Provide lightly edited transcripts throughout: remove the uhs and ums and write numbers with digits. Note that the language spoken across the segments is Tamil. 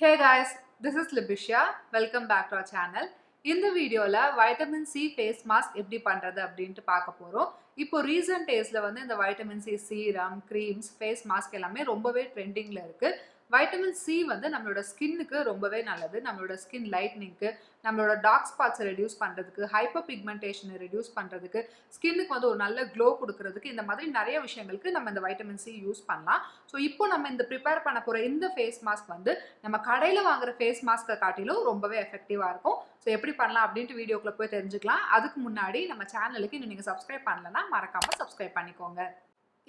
Hey guys, this is Libisha. Welcome back to our channel. In the video la vitamin C face mask எப்படி பண்றது அப்படினு பார்க்க போறோம். இப்போ recent daysல வந்து இந்த vitamin C serum, creams, face mask எல்லாமே ரொம்பவே ட்ரெண்டிங்ல இருக்கு. வைட்டமின் சி வந்து நம்மளோட ஸ்கின்னுக்கு ரொம்பவே நல்லது. நம்மளோட ஸ்கின் லைட்னிங்க்கு, நம்மளோட டார்க் ஸ்பாட்ஸை ரெடியூஸ் பண்ணுறதுக்கு, ஹைப்பர் பிக்மெண்டேஷனை ரெடியூஸ் பண்ணுறதுக்கு, ஸ்கின்னுக்கு வந்து ஒரு நல்ல க்ளோ கொடுக்கறதுக்கு, இந்த மாதிரி நிறைய விஷயங்களுக்கு நம்ம இந்த வைட்டமின் சி யூஸ் பண்ணலாம். ஸோ இப்போ நம்ம இந்த ப்ரிப்பேர் பண்ண போகிற இந்த ஃபேஸ் மாஸ்க் வந்து நம்ம கடையில் வாங்குற ஃபேஸ் மாஸ்க்கை காட்டிலும் ரொம்பவே எஃபெக்டிவாக இருக்கும். ஸோ எப்படி பண்ணலாம் அப்படின்ட்டு வீடியோக்குள்ளே போய் தெரிஞ்சுக்கலாம். அதுக்கு முன்னாடி நம்ம சேனலுக்கு இன்னும் நீங்கள் சப்ஸ்கிரைப் பண்ணலன்னா மறக்காமல் சப்ஸ்கிரைப் பண்ணிக்கோங்க.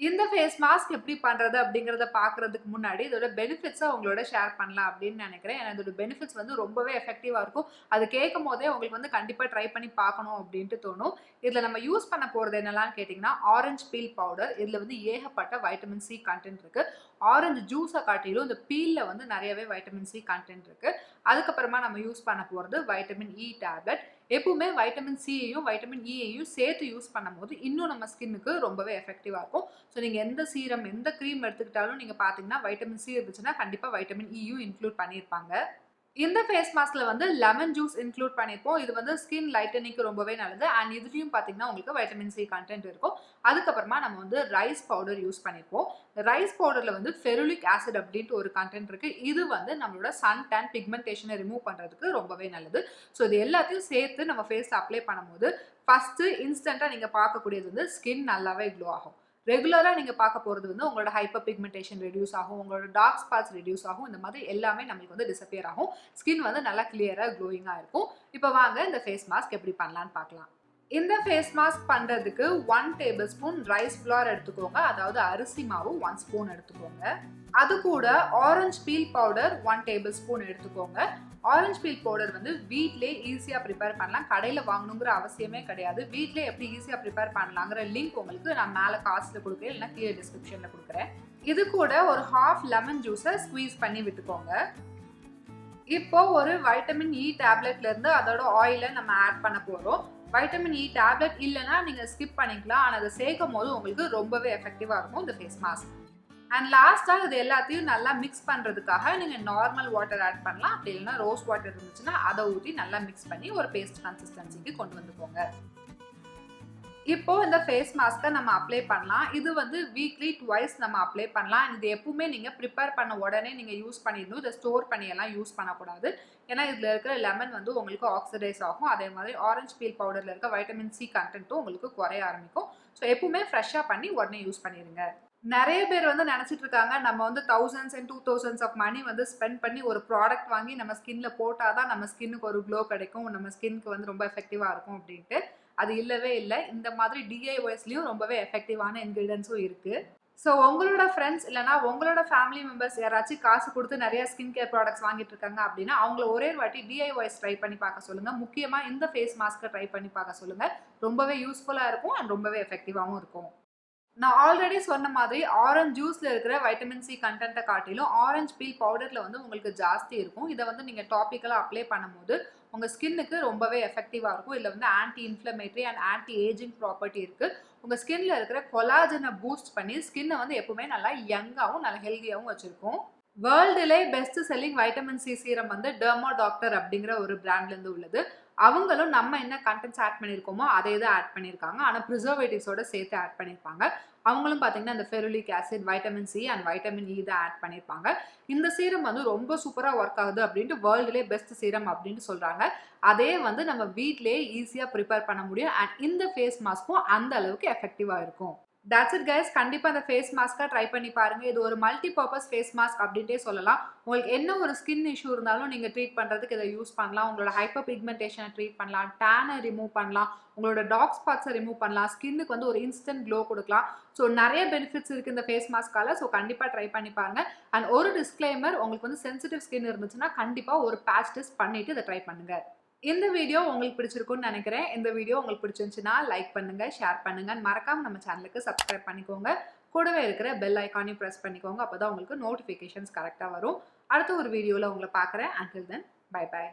இந்த ஃபேஸ் மாஸ்க் எப்படி பண்ணுறது அப்படிங்கிறத பார்க்குறதுக்கு முன்னாடி இதோட பெனிஃபிட்ஸை உங்களோட ஷேர் பண்ணலாம் அப்படின்னு நினைக்கிறேன். ஏன்னா இதோட பெனிஃபிட்ஸ் வந்து ரொம்பவே எஃபெக்டிவாக இருக்கும். அது கேட்கும் போதே உங்களுக்கு வந்து கண்டிப்பாக ட்ரை பண்ணி பார்க்கணும் அப்படின்ட்டு தோணும். இதில் நம்ம யூஸ் பண்ண போகிறது என்னெல்லாம் கேட்டிங்கன்னா, ஆரஞ்சு பீல் பவுடர். இதில் வந்து ஏகப்பட்ட வைட்டமின் சி கண்டென்ட் இருக்குது. ஆரஞ்சு ஜூஸை காட்டிலும் இந்த பீலில் வந்து நிறையவே வைட்டமின் சி கண்டென்ட் இருக்குது. அதுக்கப்புறமா நம்ம யூஸ் பண்ண போகிறது வைட்டமின் இ டேப்லெட். எப்பவுமே வைட்டமின் சியையும் வைட்டமின் இயையும் சேர்த்து யூஸ் பண்ணும்போது இன்னும் நம்ம ஸ்கின்னுக்கு ரொம்பவே எஃபெக்டிவாக இருக்கும். ஸோ நீங்கள் எந்த சீரம் எந்த க்ரீம் எடுத்துக்கிட்டாலும் நீங்கள் பார்த்தீங்கன்னா வைட்டமின் சி இருந்துச்சுன்னா கண்டிப்பாக வைட்டமின் இயும் இன்க்ளூட் பண்ணியிருப்பாங்க. இந்த ஃபேஸ் மாஸ்க்ல வந்து லெமன் ஜூஸ் இன்க்ளூட் பண்ணியிருப்போம். இது வந்து ஸ்கின் லைட்டனிங்க்கு ரொம்பவே நல்லது. அண்ட் இதுலையும் பார்த்தீங்கன்னா உங்களுக்கு வைட்டமின் சி கண்டென்ட் இருக்கும். அதுக்கப்புறமா நம்ம வந்து ரைஸ் பவுடர் யூஸ் பண்ணியிருப்போம். ரைஸ் பவுடரில் வந்து ஃபெருலிக் ஆசிட் அப்படின்ட்டு ஒரு கண்டென்ட் இருக்குது. இது வந்து நம்மளோட சன் டேன் பிக்மெண்டேஷனை ரிமூவ் பண்ணுறதுக்கு ரொம்பவே நல்லது. ஸோ இது எல்லாத்தையும் சேர்த்து நம்ம ஃபேஸில் அப்ளை பண்ணும்போது ஃபஸ்ட்டு இன்ஸ்டண்ட்டாக நீங்கள் பார்க்கக்கூடியது வந்து ஸ்கின் நல்லாவே க்ளோ ஆகும். ரெகுலராக நீங்கள் பார்க்க போகிறது வந்து உங்களோட ஹைப்பர் பிக்மெண்டேஷன் ரெடியூஸ் ஆகும், உங்களோட டார்க் ஸ்பாட்ஸ் ரெடியூஸ் ஆகும். இந்த மாதிரி எல்லாமே நம்மளுக்கு வந்து டிஸப்பியர் ஆகும். ஸ்கின் வந்து நல்லா கிளியராக க்ளோயிங்காக இருக்கும். இப்போ வாங்க இந்த ஃபேஸ் மாஸ்க் எப்படி பண்ணலான்னு பார்க்கலாம். இந்த ஃபேஸ் மாஸ்க் பண்ணுறதுக்கு 1 டேபிள் ஸ்பூன் ரைஸ் ஃப்ளார் எடுத்துக்கோங்க. அதாவது அரிசி மாவு 1 ஸ்பூன் எடுத்துக்கோங்க. அது கூட orange feel powder 1 table spoon எடுத்துக்கோங்க. ஆரஞ்சு பீல் பவுடர் வந்து வீட்லேயே ஈஸியாக ப்ரிப்பேர் பண்ணலாம். கடையில் வாங்கணுங்கிற அவசியமே கிடையாது. வீட்லேயே எப்படி ஈஸியாக ப்ரிப்பேர் பண்ணலாங்கிற லிங்க் உங்களுக்கு நான் மேலே காஸ்ட்டில் கொடுக்குறேன், இல்லைனா கீழே டிஸ்கிரிப்ஷனில் கொடுக்குறேன். இது கூட ஒரு ஹாஃப் லெமன் ஜூஸை ஸ்குவீஸ் பண்ணி விட்டுக்கோங்க. இப்போ ஒரு வைட்டமின் இ டேப்லெட்லேருந்து அதோட ஆயிலை நம்ம ஆட் பண்ண போகிறோம். வைட்டமின் இ டேப்லெட் இல்லைன்னா நீங்கள் ஸ்கிப் பண்ணிக்கலாம். ஆனால் அதை சேர்க்கும் போது உங்களுக்கு ரொம்பவே எஃபெக்டிவாக இருக்கும் இந்த ஃபேஸ் மாஸ்க். அண்ட் லாஸ்ட்டாக இது எல்லாத்தையும் நல்லா மிக்ஸ் பண்ணுறதுக்காக நீங்கள் நார்மல் வாட்டர் ஆட் பண்ணலாம். அப்படி இல்லைன்னா ரோஸ் வாட்டர் இருந்துச்சுன்னா அதை ஊற்றி நல்லா மிக்ஸ் பண்ணி ஒரு பேஸ்ட் கன்சிஸ்டன்சிக்கு கொண்டு வந்துக்கோங்க. இப்போ இந்த ஃபேஸ் மாஸ்க்கை நம்ம அப்ளை பண்ணலாம். இது வந்து வீக்லி ட்வைஸ் நம்ம அப்ளை பண்ணலாம். இது எப்பவுமே நீங்கள் ப்ரிப்பேர் பண்ண உடனே நீங்கள் யூஸ் பண்ணிடணும். இதை ஸ்டோர் பண்ணியெல்லாம் யூஸ் பண்ணக்கூடாது. ஏன்னா இதில் இருக்கிற லெமன் வந்து உங்களுக்கு ஆக்சிடைஸ் ஆகும். அதே மாதிரி ஆரஞ்சு பீல் பவுடரில் இருக்க வைட்டமின் சி கண்டென்ட்டும் உங்களுக்கு குறைய ஆரம்பிக்கும். ஸோ எப்பவுமே ஃப்ரெஷ்ஷாக பண்ணி உடனே யூஸ் பண்ணிடுங்க. நிறைய பேர் வந்து நினச்சிட்டு இருக்காங்க நம்ம வந்து thousands and 2000s of money வந்து ஸ்பெண்ட் பண்ணி ஒரு ப்ராடக்ட் வாங்கி நம்ம ஸ்கின்ல போட்டால் தான் நம்ம ஸ்கின்னுக்கு ஒரு க்ளோ கிடைக்கும், நம்ம ஸ்கின்னுக்கு வந்து ரொம்ப எஃபெக்டிவாக இருக்கும் அப்படின்ட்டு. அது இல்லவே இல்லை. இந்த மாதிரி டிஐஒய்ஸ்லையும் ரொம்பவே எஃபெக்டிவான இன்க்ரீடியன்ஸும் இருக்குது. ஸோ உங்களோட ஃப்ரெண்ட்ஸ் இல்லைனா உங்களோட ஃபேமிலி மெம்பர்ஸ் யாராச்சும் காசு கொடுத்து நிறைய ஸ்கின் கேர் ப்ராடக்ட்ஸ் வாங்கிட்டு இருக்காங்க அப்படின்னா அவங்கள ஒரே வாட்டி டிஐஒய்ஸ் ட்ரை பண்ணி பார்க்க சொல்லுங்கள். முக்கியமாக இந்த ஃபேஸ் மாஸ்க்கை ட்ரை பண்ணி பார்க்க சொல்லுங்கள். ரொம்பவே யூஸ்ஃபுல்லாக இருக்கும் அண்ட் ரொம்பவே எஃபெக்டிவாகவும் இருக்கும். நான் ஆல்ரெடி சொன்ன மாதிரி ஆரஞ்சு ஜூஸில் இருக்கிற வைட்டமின் சி கண்டென்ட்டை காட்டிலும் ஆரஞ்சு பீல் பவுடரில் வந்து உங்களுக்கு ஜாஸ்தி இருக்கும். இதை வந்து நீங்கள் டாப்பிக்கலாக அப்ளை பண்ணும்போது உங்கள் ஸ்கின்னுக்கு ரொம்பவே எஃபெக்டிவாக இருக்கும். இதில் வந்து anti inflammatory and anti ageing property இருக்குது. உங்கள் ஸ்கின்ல இருக்கிற கொலாஜனை பூஸ்ட் பண்ணி ஸ்கின்னை வந்து எப்பவுமே நல்லா யங்காகவும் நல்லா ஹெல்த்தியாகவும் வச்சுருக்கும். வேர்ல்டுலே best selling vitamin C serum வந்து டெர்மா டாக்டர் அப்படிங்கிற ஒரு பிராண்ட்லேருந்து உள்ளது. அவங்களும் நம்ம என்ன கண்டென்ட்ஸ் ஆட் பண்ணியிருக்கோமோ அதே தான் ஆட் பண்ணியிருக்காங்க. ஆனால் ப்ரிசர்வேட்டிவ்ஸோட சேர்த்து ஆட் பண்ணியிருப்பாங்க. அவங்களும் பார்த்தீங்கன்னா இந்த ferulic acid, vitamin C and vitamin E தான் ஆட் பண்ணியிருப்பாங்க. இந்த சீரம் வந்து ரொம்ப சூப்பராக ஒர்க் ஆகுது அப்படின்ட்டு வேர்ல்டுலே பெஸ்ட் சீரம் அப்படின்ட்டு சொல்கிறாங்க. அதே வந்து நம்ம வீட்லேயே ஈஸியாக ப்ரிப்பேர் பண்ண முடியும். அண்ட் இந்த ஃபேஸ் மாஸ்க்கும் அந்த அளவுக்கு எஃபெக்டிவாக இருக்கும். That's it guys. கண்டிப்பாக அந்த ஃபேஸ் மாஸ்க்கை ட்ரை பண்ணி பாருங்கள். இது ஒரு மல்டி பர்பஸ் ஃபேஸ் மாஸ்க் அப்படின்ட்டே சொல்லலாம். உங்களுக்கு என்ன ஒரு ஸ்கின் இஷ்யூ இருந்தாலும் நீங்கள் ட்ரீட் பண்ணுறதுக்கு இதை யூஸ் பண்ணலாம். உங்களோட ஹைப்பர் பிக்மெண்டேஷனை ட்ரீட் பண்ணலாம், டேனை ரிமூவ் பண்ணலாம், உங்களோட டார்க் ஸ்பாட்ஸை ரிமூவ் பண்ணலாம், ஸ்கின்னுக்கு வந்து ஒரு இன்ஸ்டன்ட் க்ளோ கொடுக்கலாம். ஸோ நிறைய பெனிஃபிட்ஸ் இருக்குது இந்த ஃபேஸ் மாஸ்க்கால. ஸோ கண்டிப்பாக ட்ரை பண்ணி பாருங்கள். அண்ட் ஒரு டிஸ்க்ளைமர், உங்களுக்கு வந்து சென்சிட்டிவ் ஸ்கின் இருந்துச்சுன்னா கண்டிப்பாக ஒரு பேட்ச் டெஸ்ட் பண்ணிவிட்டு இதை ட்ரை பண்ணுங்கள். இந்த வீடியோ உங்களுக்கு பிடிச்சிருக்கும்னு நினைக்கிறேன். இந்த வீடியோ உங்களுக்கு பிடிச்சிருந்துச்சுன்னா லைக் பண்ணுங்க, ஷேர் பண்ணுங்க, மறக்காம நம்ம சேனலுக்கு சப்ஸ்கிரைப் பண்ணிக்கோங்க. கூடவே இருக்கிற பெல் ஐக்கானையும் ப்ரெஸ் பண்ணிக்கோங்க. அப்பதான் உங்களுக்கு நோட்டிஃபிகேஷன்ஸ் கரெக்டாக வரும். அடுத்த ஒரு வீடியோவில் உங்களை பார்க்குறேன். Until then, bye bye.